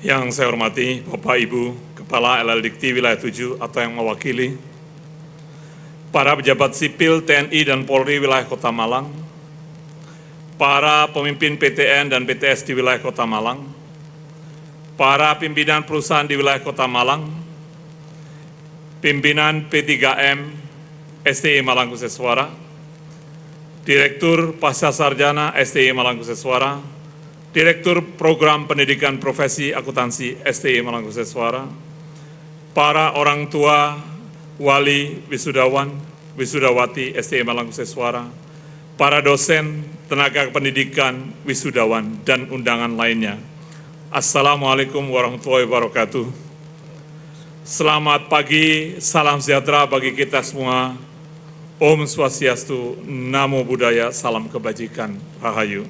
Yang saya hormati Bapak Ibu Kepala LL Dikti Wilayah 7 atau yang mewakili, para pejabat sipil TNI dan Polri wilayah Kota Malang, para pemimpin PTN dan PTS di wilayah Kota Malang, para pimpinan perusahaan di wilayah Kota Malang, pimpinan P3M STI Malang-Kuseswara, Direktur Pascasarjana STI Malang-Kuseswara, Direktur Program Pendidikan Profesi Akuntansi STI Malang-Kuseswara, para orang tua, wali, wisudawan, wisudawati STI Malang-Kuseswara, para dosen, tenaga pendidikan, wisudawan, dan undangan lainnya. Assalamualaikum warahmatullahi wabarakatuh. Selamat pagi, salam sejahtera bagi kita semua. Om Swastiastu, Namo Buddhaya, salam kebajikan, Rahayu.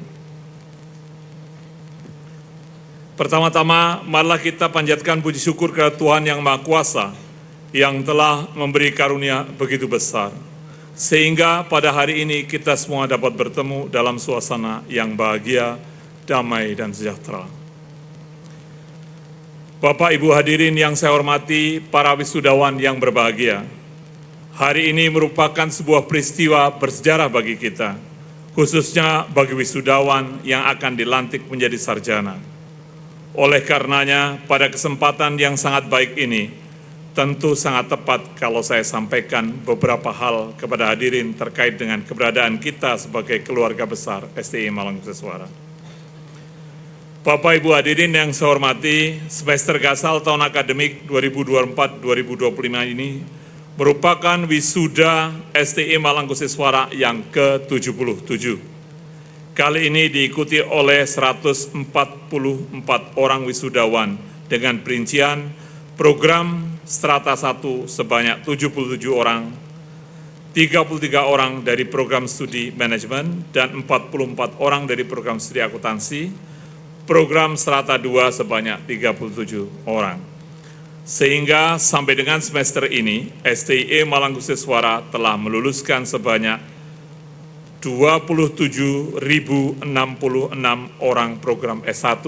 Pertama-tama, marilah kita panjatkan puji syukur kepada Tuhan Yang Maha Kuasa yang telah memberi karunia begitu besar, sehingga pada hari ini kita semua dapat bertemu dalam suasana yang bahagia, damai, dan sejahtera. Bapak Ibu hadirin yang saya hormati, para wisudawan yang berbahagia, hari ini merupakan sebuah peristiwa bersejarah bagi kita, khususnya bagi wisudawan yang akan dilantik menjadi sarjana. Oleh karenanya, pada kesempatan yang sangat baik ini, tentu sangat tepat kalau saya sampaikan beberapa hal kepada hadirin terkait dengan keberadaan kita sebagai keluarga besar STI Malang-Kuseswara. Bapak Ibu hadirin yang saya hormati, semester Gasal tahun akademik 2024-2025 ini merupakan wisuda STI Malang-Kuseswara yang ke-77. Kali ini diikuti oleh 144 orang wisudawan dengan perincian program strata 1 sebanyak 77 orang, 33 orang dari program studi manajemen, dan 44 orang dari program studi akuntansi, program strata 2 sebanyak 37 orang. Sehingga sampai dengan semester ini, STI Malang-Kuseswara telah meluluskan sebanyak 27.066 orang program S1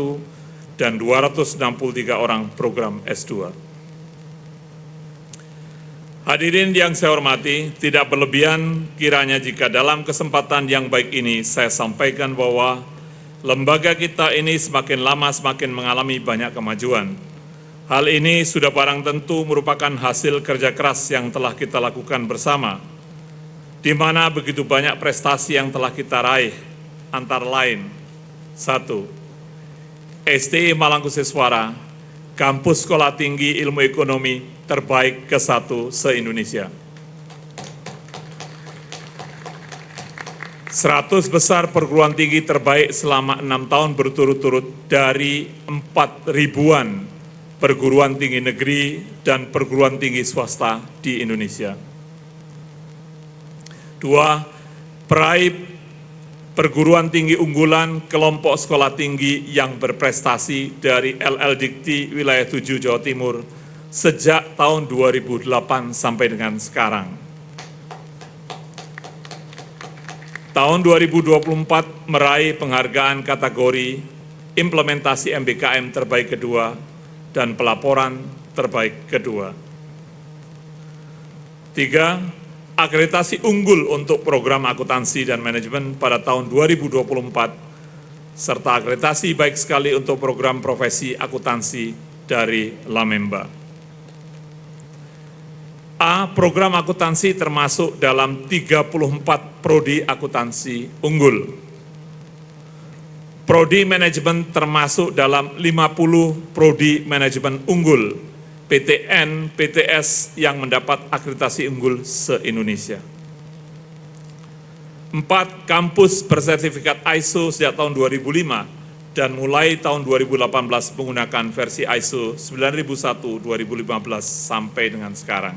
dan 263 orang program S2. Hadirin yang saya hormati, tidak berlebihan kiranya jika dalam kesempatan yang baik ini saya sampaikan bahwa lembaga kita ini semakin lama semakin mengalami banyak kemajuan. Hal ini sudah barang tentu merupakan hasil kerja keras yang telah kita lakukan bersama, di mana begitu banyak prestasi yang telah kita raih, antara lain, 1. STI Malang-Kuseswara, kampus sekolah tinggi ilmu ekonomi terbaik ke-1 se-Indonesia. 100 besar perguruan tinggi terbaik selama 6 tahun berturut-turut dari 4.000-an perguruan tinggi negeri dan perguruan tinggi swasta di Indonesia. 2. Peraih perguruan tinggi unggulan kelompok sekolah tinggi yang berprestasi dari LL Dikti Wilayah 7 Jawa Timur sejak tahun 2008 sampai dengan sekarang. Tahun 2024 meraih penghargaan kategori implementasi MBKM terbaik kedua dan pelaporan terbaik kedua. 3. Akreditasi unggul untuk program akuntansi dan manajemen pada tahun 2024, serta akreditasi baik sekali untuk program profesi akuntansi dari Lamemba. A. Program akuntansi termasuk dalam 34 prodi akuntansi unggul. Prodi manajemen termasuk dalam 50 prodi manajemen unggul PTN, PTS yang mendapat akreditasi unggul se-Indonesia. 4. Kampus bersertifikat ISO sejak tahun 2005 dan mulai tahun 2018 menggunakan versi ISO 9001-2015 sampai dengan sekarang.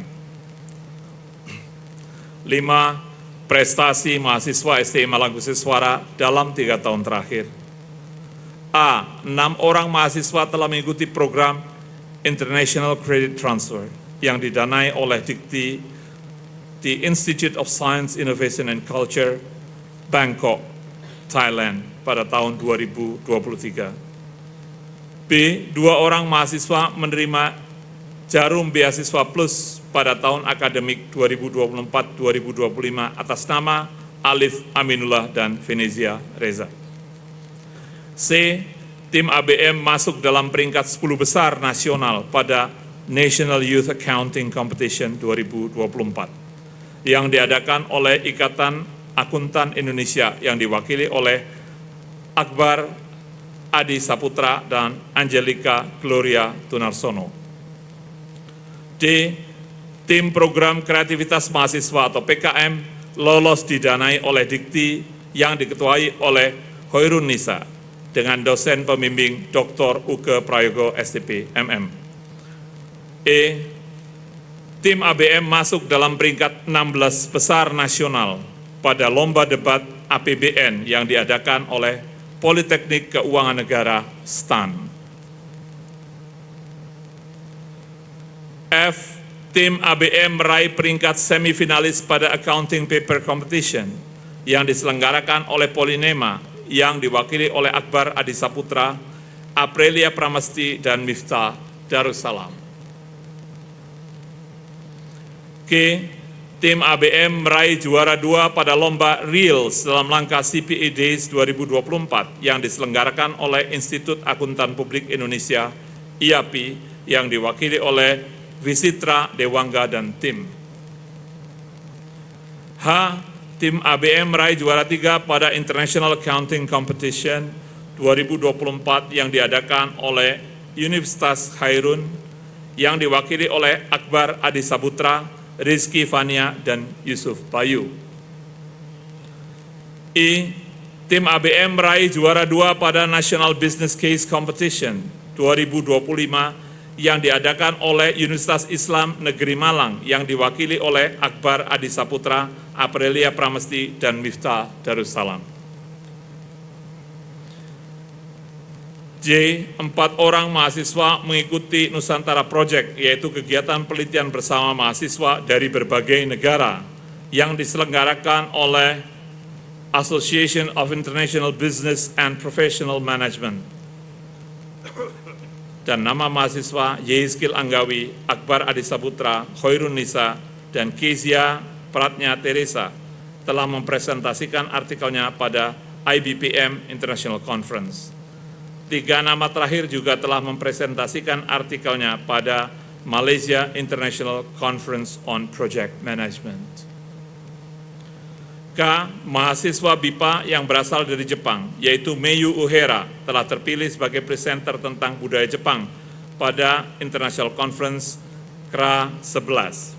5. Prestasi mahasiswa STI Malang-Kuseswara dalam 3 tahun terakhir. A. 6 orang mahasiswa telah mengikuti program International Credit Transfer yang didanai oleh Dikti, the Institute of Science, Innovation and Culture, Bangkok, Thailand pada tahun 2023. B. 2 orang mahasiswa menerima Jarum Beasiswa Plus pada tahun akademik 2024-2025 atas nama Alif Aminullah dan Venezia Reza. C. Tim ABM masuk dalam peringkat 10 besar nasional pada National Youth Accounting Competition 2024 yang diadakan oleh Ikatan Akuntan Indonesia yang diwakili oleh Akbar Adi Saputra dan Angelika Gloria Tunarsono. D. Tim Program Kreativitas Mahasiswa atau PKM lolos didanai oleh Dikti yang diketuai oleh Khairun Nisa dengan dosen pembimbing Dr. Uke Prayogo STP MM. E. Tim ABM masuk dalam peringkat 16 besar nasional pada lomba debat APBN yang diadakan oleh Politeknik Keuangan Negara STAN. F. Tim ABM meraih peringkat semifinalis pada Accounting Paper Competition yang diselenggarakan oleh Polinema yang diwakili oleh Akbar Adi Saputra, Aprilia Pramesti, dan Miftah Darussalam. K. Tim ABM meraih juara 2 pada lomba Reels dalam langkah CPA Days 2024 yang diselenggarakan oleh Institut Akuntan Publik Indonesia IAPI yang diwakili oleh Visitra Dewangga dan tim. H. Tim ABM meraih juara 3 pada International Accounting Competition 2024 yang diadakan oleh Universitas Khairun yang diwakili oleh Akbar Adi Saputra, Rizky Fania, dan Yusuf Bayu. I. Tim ABM meraih juara 2 pada National Business Case Competition 2025 yang diadakan oleh Universitas Islam Negeri Malang yang diwakili oleh Akbar Adi Saputra, Aprilia Pramesti, dan Miftah Darussalam. J. 4 orang mahasiswa mengikuti Nusantara Project, yaitu kegiatan penelitian bersama mahasiswa dari berbagai negara yang diselenggarakan oleh Association of International Business and Professional Management. Dan nama mahasiswa Yehizkil Anggawi, Akbar Adi Saputra, Khairun Nisa, dan Kezia Pratnya Teresa telah mempresentasikan artikelnya pada IBPM International Conference. 3 nama terakhir juga telah mempresentasikan artikelnya pada Malaysia International Conference on Project Management. K. Mahasiswa BIPA yang berasal dari Jepang, yaitu Meiyu Uhera, telah terpilih sebagai presenter tentang budaya Jepang pada International Conference KRA 11.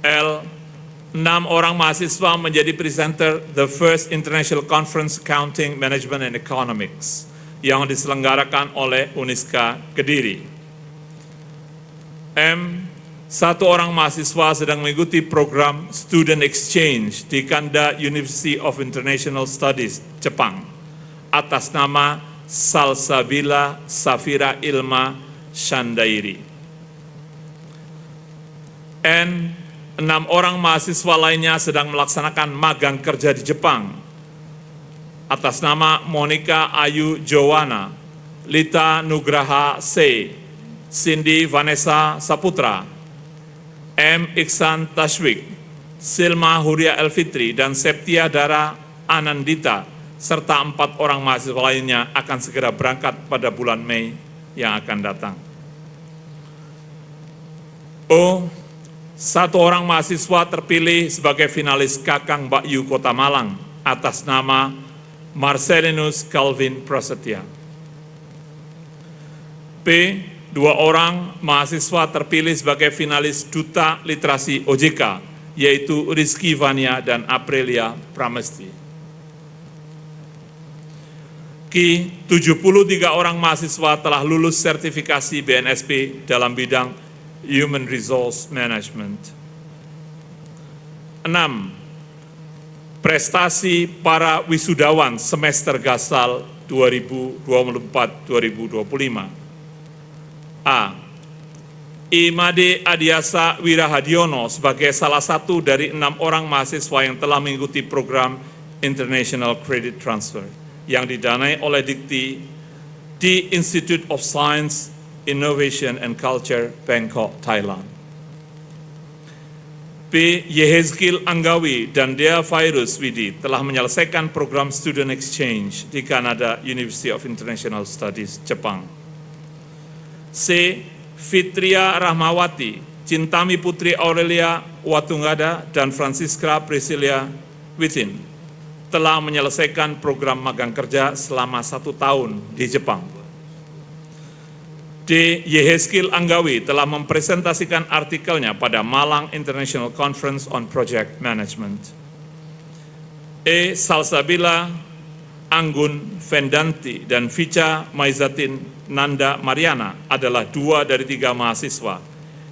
L. 6 orang mahasiswa menjadi presenter The First International Conference Accounting, Management, and Economics yang diselenggarakan oleh Uniska Kediri. M. 1 orang mahasiswa sedang mengikuti program Student Exchange di Kanda University of International Studies, Jepang, atas nama Salsabila Safira Ilma Shandairi. N. 6 orang mahasiswa lainnya sedang melaksanakan magang kerja di Jepang atas nama Monica Ayu Jowana, Lita Nugraha C, Cindy Vanessa Saputra, M. Iksan Tashwik, Silma Huria Elfitri, dan Septia Dara Anandita, serta 4 orang mahasiswa lainnya akan segera berangkat pada bulan Mei yang akan datang. O. 1 orang mahasiswa terpilih sebagai finalis Kakang Bakyu Kota Malang atas nama Marcelinus Calvin Prasetya. P. 2 orang mahasiswa terpilih sebagai finalis Duta Literasi OJK, yaitu Rizky Vania dan Aprilia Pramesti. Q. 73 orang mahasiswa telah lulus sertifikasi BNSP dalam bidang Human Resource Management. 6. Prestasi para wisudawan semester Gasal 2024-2025. A. Imade Adiasa Wirahadiono sebagai salah satu dari 6 orang mahasiswa yang telah mengikuti program International Credit Transfer yang didanai oleh Dikti di Institute of Science, Innovation and Culture, Bangkok, Thailand. B. Yehezkiel Anggawi dan Dea Virus Widi telah menyelesaikan program Student Exchange di Canada University of International Studies, Jepang. C. Fitria Rahmawati, Cintami Putri Aurelia Watungada, dan Francisca Priscilia Within telah menyelesaikan program magang kerja selama 1 tahun di Jepang. D. Yehezkiel Anggawi telah mempresentasikan artikelnya pada Malang International Conference on Project Management. E. Salsabila Anggun Vendanti dan Vicha Maizatin Nanda Mariana adalah 2 dari 3 mahasiswa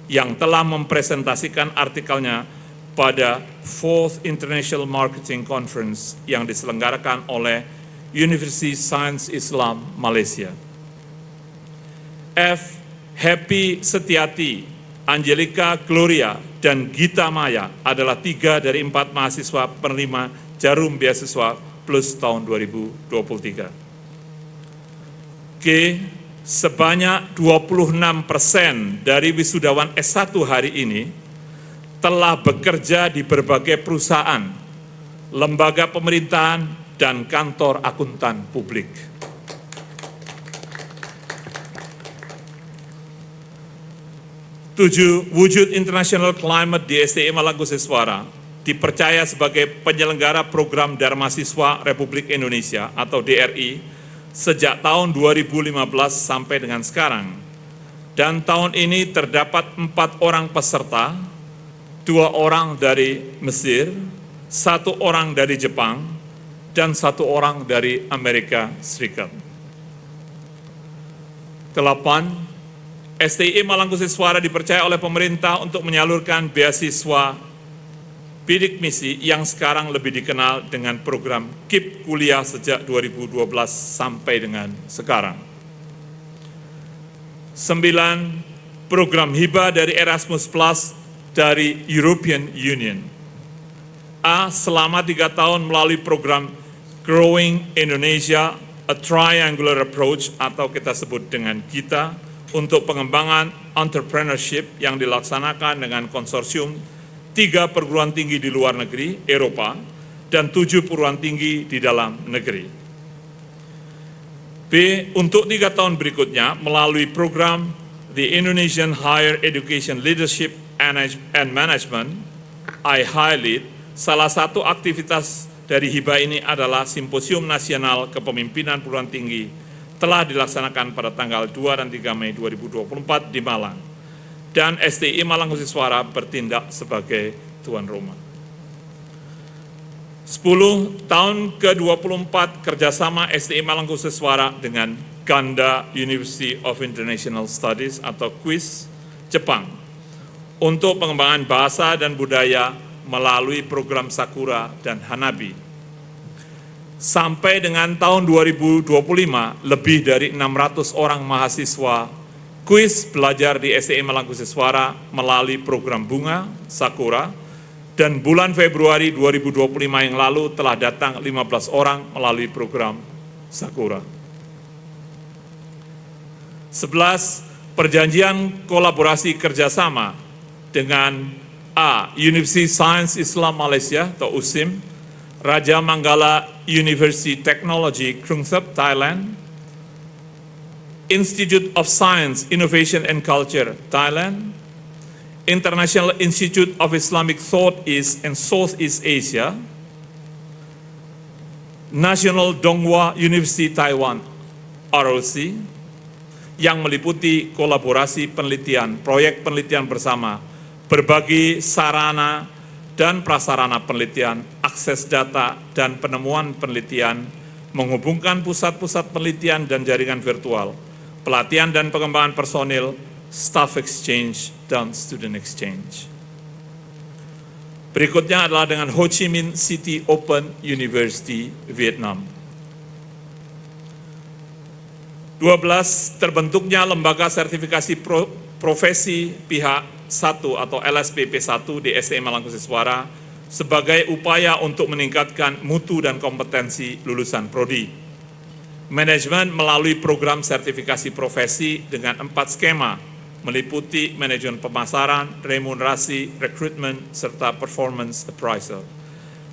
yang telah mempresentasikan artikelnya pada 4th International Marketing Conference yang diselenggarakan oleh University Science Islam Malaysia. F. Happy Setiati, Angelica Gloria, dan Gita Maya adalah 3 dari 4 mahasiswa penerima Jarum Beasiswa Plus tahun 2023. G. Sebanyak 26% dari wisudawan S1 hari ini telah bekerja di berbagai perusahaan, lembaga pemerintahan, dan kantor akuntan publik. 7. Wujud International Climate di STI Malangkusiswara dipercaya sebagai penyelenggara program Dharma Siswa Republik Indonesia atau DRI sejak tahun 2015 sampai dengan sekarang. Dan tahun ini terdapat 4 orang peserta, 2 orang dari Mesir, 1 orang dari Jepang, dan 1 orang dari Amerika Serikat. 8. STI Malangkusiswara dipercaya oleh pemerintah untuk menyalurkan beasiswa bidik misi yang sekarang lebih dikenal dengan program KIP Kuliah sejak 2012 sampai dengan sekarang. 9. Program hibah dari Erasmus Plus dari European Union. A. Selama 3 tahun melalui program Growing Indonesia, a Triangular Approach atau kita sebut dengan GITA, untuk pengembangan entrepreneurship yang dilaksanakan dengan konsorsium 3 perguruan tinggi di luar negeri, Eropa, dan 7 perguruan tinggi di dalam negeri. B. Untuk 3 tahun berikutnya, melalui program The Indonesian Higher Education Leadership and Management, I-HILEAD, salah satu aktivitas dari hibah ini adalah Simposium Nasional Kepemimpinan Perguruan Tinggi telah dilaksanakan pada tanggal 2 dan 3 Mei 2024 di Malang. Dan STI Malangkusiswara bertindak sebagai tuan rumah. 10. Tahun ke-24 kerjasama STI Malangkusiswara dengan Ganda University of International Studies atau KUIS Jepang untuk pengembangan bahasa dan budaya melalui program Sakura dan Hanabi. Sampai dengan tahun 2025, lebih dari 600 orang mahasiswa KUIS belajar di STI Malangkusiswara melalui program Bunga, Sakura, dan bulan Februari 2025 yang lalu telah datang 15 orang melalui program Sakura. 11. Perjanjian kolaborasi kerjasama dengan A. University Science Islam Malaysia atau USIM, Raja Manggala University Technology, Krungsep, Thailand, Institute of Science, Innovation and Culture, Thailand, International Institute of Islamic Thought East and Southeast Asia, National Donghua University Taiwan, ROC, yang meliputi kolaborasi penelitian, proyek penelitian bersama, berbagi sarana dan prasarana penelitian, akses data, dan penemuan penelitian, menghubungkan pusat-pusat penelitian dan jaringan virtual, pelatihan dan pengembangan personil, staff exchange, dan student exchange. Berikutnya adalah dengan Ho Chi Minh City Open University, Vietnam. 12. Terbentuknya lembaga sertifikasi profesi pihak 1 atau LSPP1 di STI Malangkusiswara sebagai upaya untuk meningkatkan mutu dan kompetensi lulusan prodi. Manajemen melalui program sertifikasi profesi dengan 4 skema, meliputi manajemen pemasaran, remunerasi, rekrutmen, serta performance appraisal.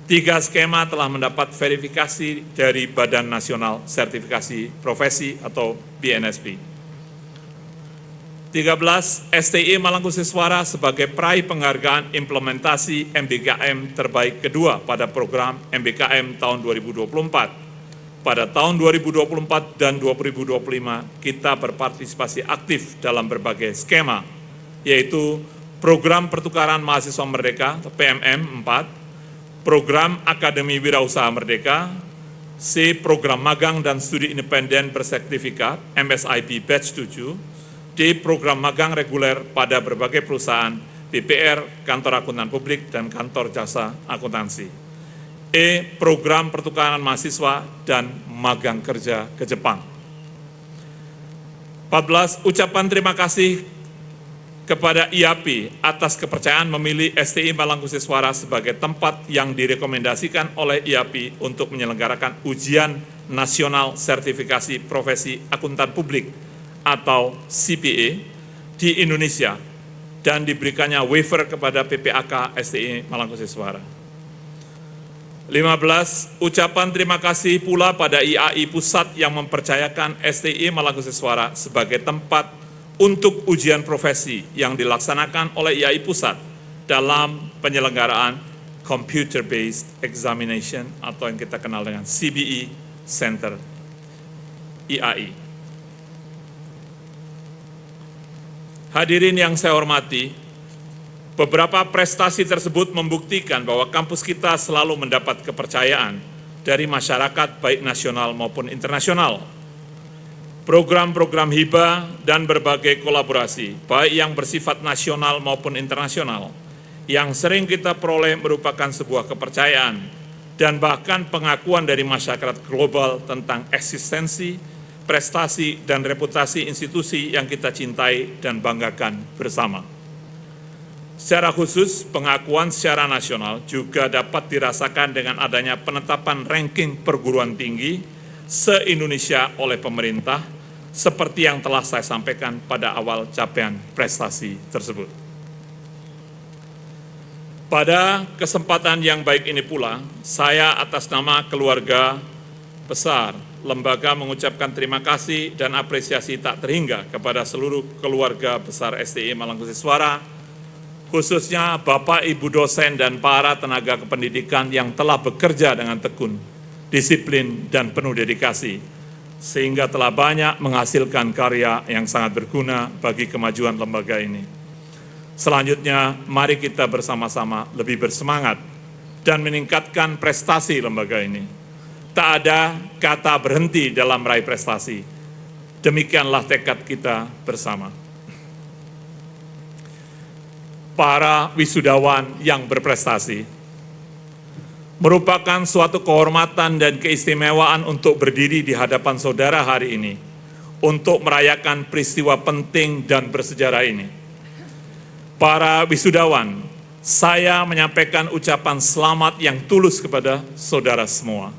3 skema telah mendapat verifikasi dari Badan Nasional Sertifikasi Profesi atau BNSP. 13, STI Mangkuseswara sebagai peraih penghargaan implementasi MBKM terbaik kedua pada program MBKM tahun 2024. Pada tahun 2024 dan 2025, kita berpartisipasi aktif dalam berbagai skema, yaitu Program Pertukaran Mahasiswa Merdeka atau PMM 4, Program Akademi Wirausaha Merdeka, C. Program Magang dan Studi Independen Bersertifikat MSIP Batch 7, D. Program magang reguler pada berbagai perusahaan, BPR, kantor akuntan publik, dan kantor jasa akuntansi. E. Program pertukaran mahasiswa dan magang kerja ke Jepang. 14. Ucapan terima kasih kepada IAP atas kepercayaan memilih STI Mangkuseswara sebagai tempat yang direkomendasikan oleh IAP untuk menyelenggarakan ujian nasional sertifikasi profesi akuntan publik atau CPA di Indonesia dan diberikannya waiver kepada PPAK STI Mangkuseswara. 15. Ucapan terima kasih pula pada IAI Pusat yang mempercayakan STI Mangkuseswara sebagai tempat untuk ujian profesi yang dilaksanakan oleh IAI Pusat dalam penyelenggaraan Computer Based Examination atau yang kita kenal dengan CBE Center IAI. Hadirin yang saya hormati, beberapa prestasi tersebut membuktikan bahwa kampus kita selalu mendapat kepercayaan dari masyarakat baik nasional maupun internasional. Program-program hibah dan berbagai kolaborasi, baik yang bersifat nasional maupun internasional, yang sering kita peroleh merupakan sebuah kepercayaan dan bahkan pengakuan dari masyarakat global tentang eksistensi, prestasi, dan reputasi institusi yang kita cintai dan banggakan bersama. Secara khusus, pengakuan secara nasional juga dapat dirasakan dengan adanya penetapan ranking perguruan tinggi se-Indonesia oleh pemerintah, seperti yang telah saya sampaikan pada awal capaian prestasi tersebut. Pada kesempatan yang baik ini pula, saya atas nama keluarga besar lembaga mengucapkan terima kasih dan apresiasi tak terhingga kepada seluruh keluarga besar STI Mangkuseswara, khususnya Bapak, Ibu dosen, dan para tenaga kependidikan yang telah bekerja dengan tekun, disiplin, dan penuh dedikasi, sehingga telah banyak menghasilkan karya yang sangat berguna bagi kemajuan lembaga ini. Selanjutnya, mari kita bersama-sama lebih bersemangat dan meningkatkan prestasi lembaga ini. Tak ada kata berhenti dalam meraih prestasi. Demikianlah tekad kita bersama. Para wisudawan yang berprestasi, merupakan suatu kehormatan dan keistimewaan untuk berdiri di hadapan saudara hari ini, untuk merayakan peristiwa penting dan bersejarah ini. Para wisudawan, saya menyampaikan ucapan selamat yang tulus kepada saudara semua.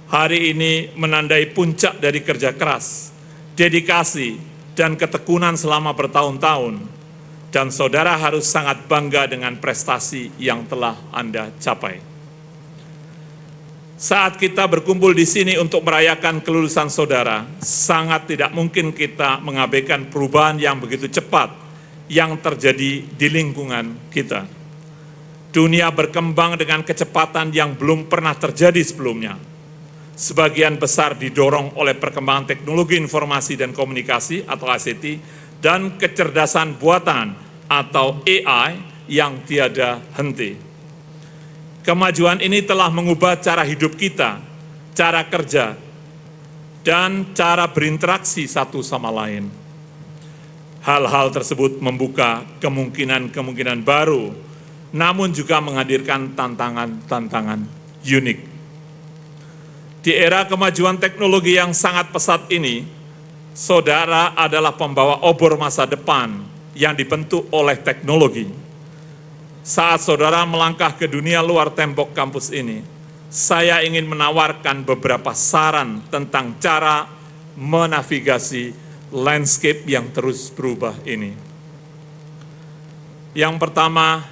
Hari ini menandai puncak dari kerja keras, dedikasi, dan ketekunan selama bertahun-tahun, dan saudara harus sangat bangga dengan prestasi yang telah Anda capai. Saat kita berkumpul di sini untuk merayakan kelulusan saudara, sangat tidak mungkin kita mengabaikan perubahan yang begitu cepat yang terjadi di lingkungan kita. Dunia berkembang dengan kecepatan yang belum pernah terjadi sebelumnya. Sebagian besar didorong oleh perkembangan teknologi informasi dan komunikasi atau ICT dan kecerdasan buatan atau AI yang tiada henti. Kemajuan ini telah mengubah cara hidup kita, cara kerja, dan cara berinteraksi satu sama lain. Hal-hal tersebut membuka kemungkinan-kemungkinan baru, namun juga menghadirkan tantangan-tantangan unik. Di era kemajuan teknologi yang sangat pesat ini, saudara adalah pembawa obor masa depan yang dibentuk oleh teknologi. Saat saudara melangkah ke dunia luar tembok kampus ini, saya ingin menawarkan beberapa saran tentang cara menavigasi landscape yang terus berubah ini. Yang pertama,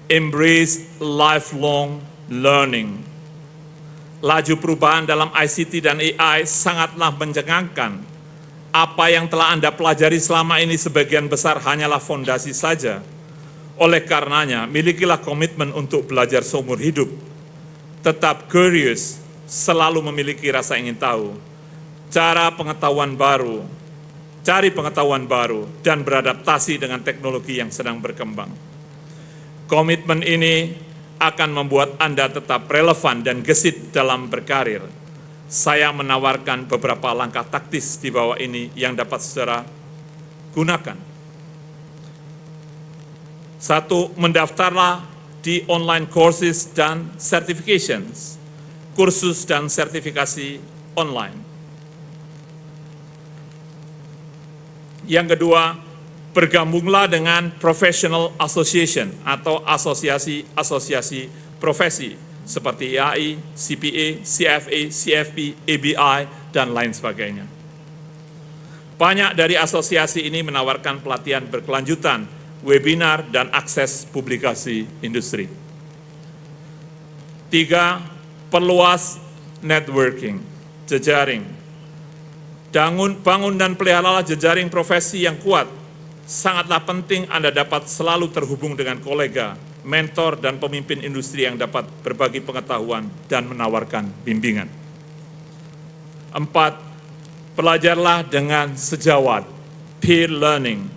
embrace lifelong learning. Laju perubahan dalam ICT dan AI sangatlah mencengangkan. Apa yang telah Anda pelajari selama ini sebagian besar hanyalah fondasi saja. Oleh karenanya, milikilah komitmen untuk belajar seumur hidup. Tetap curious, selalu memiliki rasa ingin tahu. Cari pengetahuan baru, dan beradaptasi dengan teknologi yang sedang berkembang. Komitmen ini akan membuat Anda tetap relevan dan gesit dalam berkarir. Saya menawarkan beberapa langkah taktis di bawah ini yang dapat saudara gunakan. 1. Mendaftarlah di online courses dan certifications, kursus dan sertifikasi online. Yang kedua, bergabunglah dengan professional association atau asosiasi-asosiasi profesi seperti IAI, CPA, CFA, CFP, ABI, dan lain sebagainya. Banyak dari asosiasi ini menawarkan pelatihan berkelanjutan, webinar, dan akses publikasi industri. 3. Perluas networking, jejaring. Bangun dan peliharalah jejaring profesi yang kuat. Sangatlah penting Anda dapat selalu terhubung dengan kolega, mentor, dan pemimpin industri yang dapat berbagi pengetahuan dan menawarkan bimbingan. 4. Belajarlah dengan sejawat, peer learning.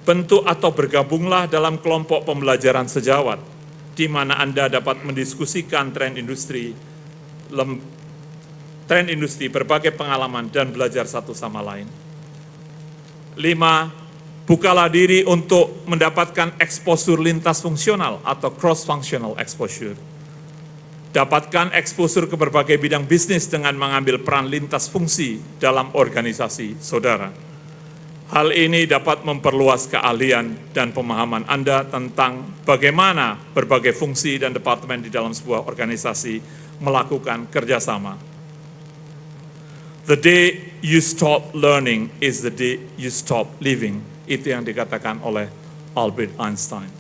Bentuk atau bergabunglah dalam kelompok pembelajaran sejawat, di mana Anda dapat mendiskusikan tren industri, berbagai pengalaman, dan belajar satu sama lain. 5. Bukalah diri untuk mendapatkan exposure lintas fungsional atau cross-functional exposure. Dapatkan exposure ke berbagai bidang bisnis dengan mengambil peran lintas fungsi dalam organisasi saudara. Hal ini dapat memperluas keahlian dan pemahaman Anda tentang bagaimana berbagai fungsi dan departemen di dalam sebuah organisasi melakukan kerjasama. The day you stop learning is the day you stop living. Itu yang dikatakan oleh Albert Einstein.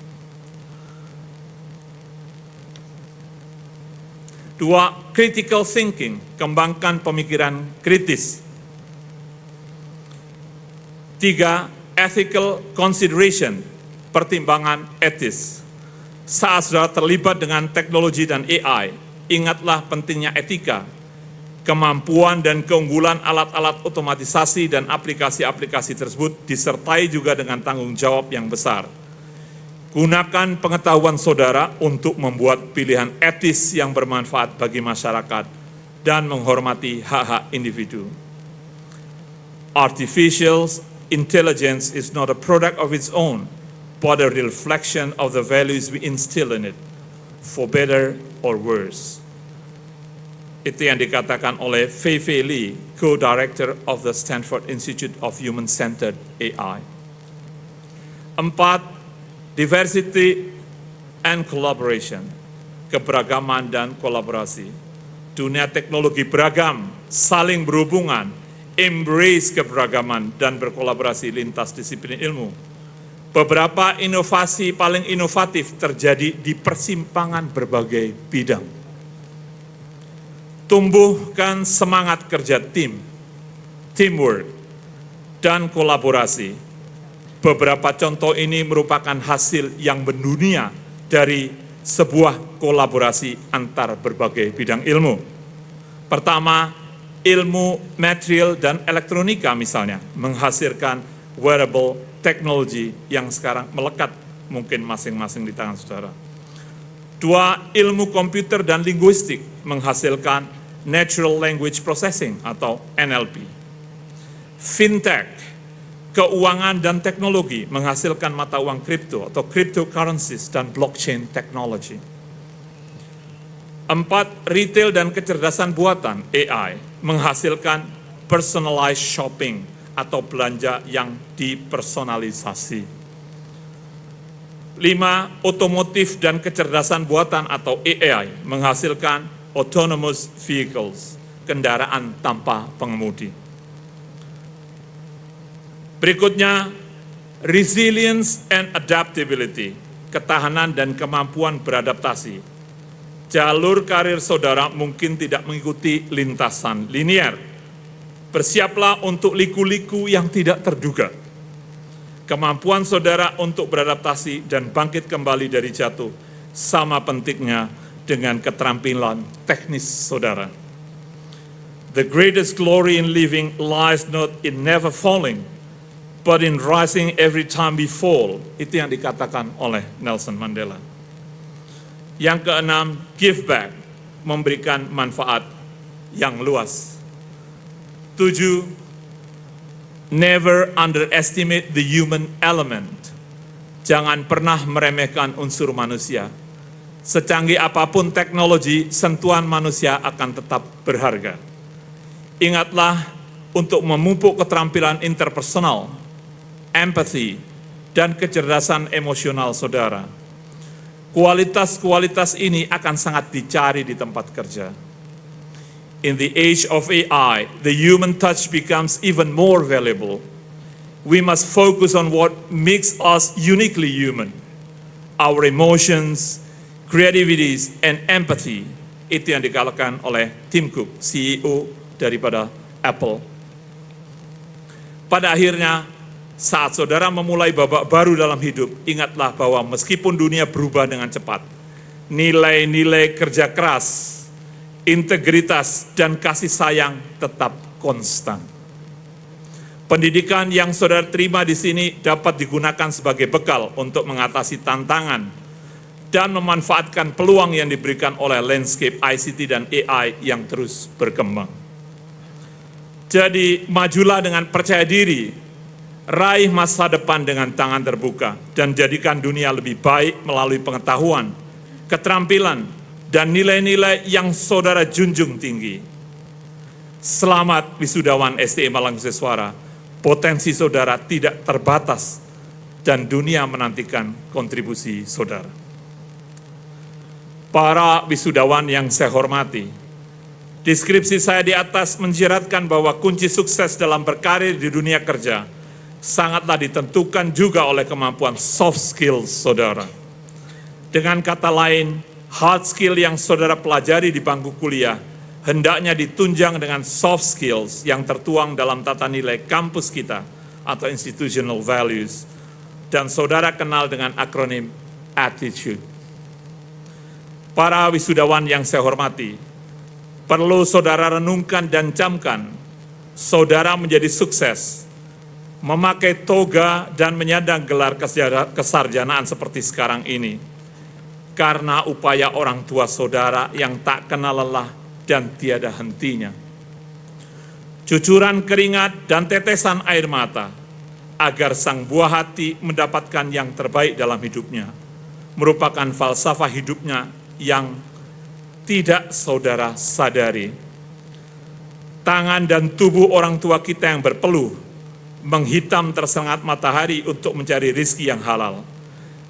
2. Critical thinking, kembangkan pemikiran kritis. 3. Ethical consideration, pertimbangan etis. Saat saudara terlibat dengan teknologi dan AI, ingatlah pentingnya etika, kemampuan dan keunggulan alat-alat otomatisasi dan aplikasi-aplikasi tersebut disertai juga dengan tanggung jawab yang besar. Gunakan pengetahuan saudara untuk membuat pilihan etis yang bermanfaat bagi masyarakat dan menghormati hak-hak individu. Artificial intelligence is not a product of its own, but a reflection of the values we instill in it, for better or worse. Itu yang dikatakan oleh Fei-Fei Li, Co-Director of the Stanford Institute of Human-Centered AI. 4. Diversity and collaboration, keberagaman dan kolaborasi. Dunia teknologi beragam, saling berhubungan, embrace keberagaman dan berkolaborasi lintas disiplin ilmu. Beberapa inovasi paling inovatif terjadi di persimpangan berbagai bidang. Tumbuhkan semangat kerja tim, teamwork, dan kolaborasi. Beberapa contoh ini merupakan hasil yang mendunia dari sebuah kolaborasi antar berbagai bidang ilmu. Pertama, ilmu material dan elektronika misalnya, menghasilkan wearable technology yang sekarang melekat mungkin masing-masing di tangan saudara. 2. Ilmu komputer dan linguistik menghasilkan natural language processing atau NLP. Fintech, keuangan dan teknologi menghasilkan mata uang kripto atau cryptocurrencies dan blockchain technology. 4. Retail dan kecerdasan buatan AI menghasilkan personalized shopping atau belanja yang dipersonalisasi. 5. Otomotif dan kecerdasan buatan atau AI menghasilkan autonomous vehicles, kendaraan tanpa pengemudi. Berikutnya, resilience and adaptability, ketahanan dan kemampuan beradaptasi. Jalur karir saudara mungkin tidak mengikuti lintasan linier. Bersiaplah untuk liku-liku yang tidak terduga. Kemampuan saudara untuk beradaptasi dan bangkit kembali dari jatuh sama pentingnya dengan keterampilan teknis saudara. The greatest glory in living lies not in never falling, but in rising every time we fall. Itu yang dikatakan oleh Nelson Mandela. Yang keenam, give back, memberikan manfaat yang luas. 7. Never underestimate the human element. Jangan pernah meremehkan unsur manusia. Secanggih apapun teknologi, sentuhan manusia akan tetap berharga. Ingatlah untuk memupuk keterampilan interpersonal, empathy, dan kecerdasan emosional saudara. Kualitas-kualitas ini akan sangat dicari di tempat kerja. In the age of AI, the human touch becomes even more valuable. We must focus on what makes us uniquely human. Our emotions, creativities, and empathy. Itu yang dikatakan oleh Tim Cook, CEO daripada Apple. Pada akhirnya, saat saudara memulai babak baru dalam hidup, ingatlah bahwa meskipun dunia berubah dengan cepat, nilai-nilai kerja keras, integritas, dan kasih sayang tetap konstan. Pendidikan yang saudara terima di sini dapat digunakan sebagai bekal untuk mengatasi tantangan dan memanfaatkan peluang yang diberikan oleh landscape ICT dan AI yang terus berkembang. Jadi, majulah dengan percaya diri, raih masa depan dengan tangan terbuka, dan jadikan dunia lebih baik melalui pengetahuan, keterampilan, dan nilai-nilai yang saudara junjung tinggi. Selamat wisudawan STI Malangkuseswara, potensi saudara tidak terbatas dan dunia menantikan kontribusi saudara. Para wisudawan yang saya hormati, deskripsi saya di atas menjiratkan bahwa kunci sukses dalam berkarir di dunia kerja sangatlah ditentukan juga oleh kemampuan soft skills saudara. Dengan kata lain, hard skill yang saudara pelajari di bangku kuliah hendaknya ditunjang dengan soft skills yang tertuang dalam tata nilai kampus kita atau institutional values, dan saudara kenal dengan akronim attitude. Para wisudawan yang saya hormati, perlu saudara renungkan dan camkan, saudara menjadi sukses, memakai toga dan menyandang gelar kesarjanaan seperti sekarang ini, karena upaya orang tua saudara yang tak kenal lelah dan tiada hentinya. Cucuran keringat dan tetesan air mata, agar sang buah hati mendapatkan yang terbaik dalam hidupnya, merupakan falsafah hidupnya yang tidak saudara sadari. Tangan dan tubuh orang tua kita yang berpeluh, menghitam tersengat matahari untuk mencari rizki yang halal,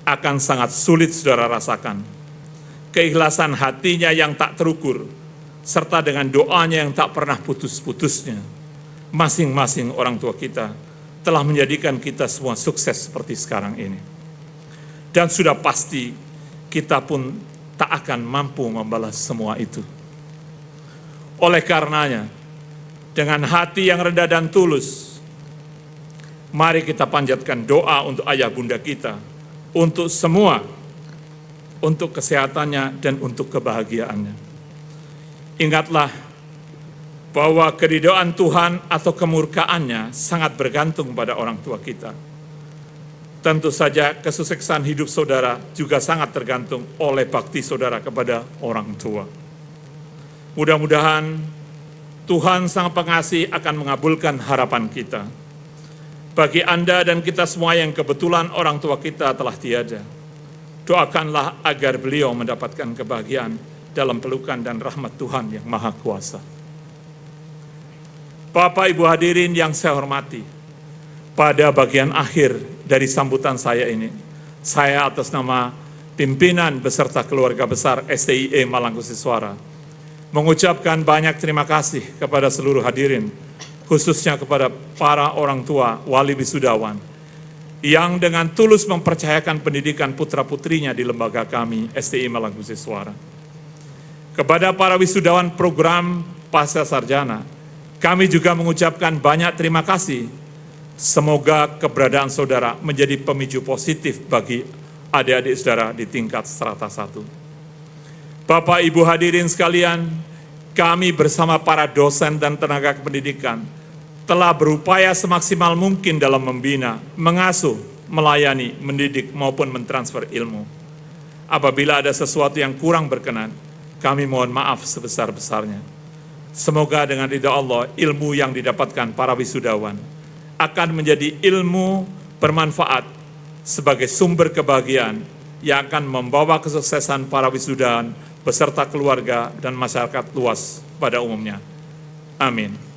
akan sangat sulit saudara rasakan. Keikhlasan hatinya yang tak terukur, serta dengan doanya yang tak pernah putus-putusnya, masing-masing orang tua kita telah menjadikan kita semua sukses seperti sekarang ini. Dan sudah pasti kita pun tak akan mampu membalas semua itu. Oleh karenanya, dengan hati yang rendah dan tulus, mari kita panjatkan doa untuk ayah bunda kita, untuk semua, untuk kesehatannya dan untuk kebahagiaannya. Ingatlah bahwa keridhaan Tuhan atau kemurkaannya sangat bergantung pada orang tua kita. Tentu saja kesuksesan hidup saudara juga sangat tergantung oleh bakti saudara kepada orang tua. Mudah-mudahan Tuhan Sang Pengasih akan mengabulkan harapan kita. Bagi Anda dan kita semua yang kebetulan orang tua kita telah tiada, doakanlah agar beliau mendapatkan kebahagiaan dalam pelukan dan rahmat Tuhan yang Maha Kuasa. Bapak Ibu hadirin yang saya hormati, pada bagian akhir dari sambutan saya ini, saya atas nama pimpinan beserta keluarga besar STIE Mangkuseswara mengucapkan banyak terima kasih kepada seluruh hadirin, khususnya kepada para orang tua wali wisudawan yang dengan tulus mempercayakan pendidikan putra-putrinya di lembaga kami, STI Mangkuseswara. Kepada para wisudawan program pasca sarjana, kami juga mengucapkan banyak terima kasih. Semoga keberadaan saudara menjadi pemicu positif bagi adik-adik saudara di tingkat strata 1. Bapak Ibu hadirin sekalian, kami bersama para dosen dan tenaga pendidikan telah berupaya semaksimal mungkin dalam membina, mengasuh, melayani, mendidik maupun mentransfer ilmu. Apabila ada sesuatu yang kurang berkenan, kami mohon maaf sebesar-besarnya. Semoga dengan ridha Allah, ilmu yang didapatkan para wisudawan akan menjadi ilmu bermanfaat sebagai sumber kebahagiaan yang akan membawa kesuksesan para wisudawan beserta keluarga dan masyarakat luas pada umumnya. Amin.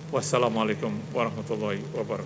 Wassalamualaikum warahmatullahi wabarakatuh.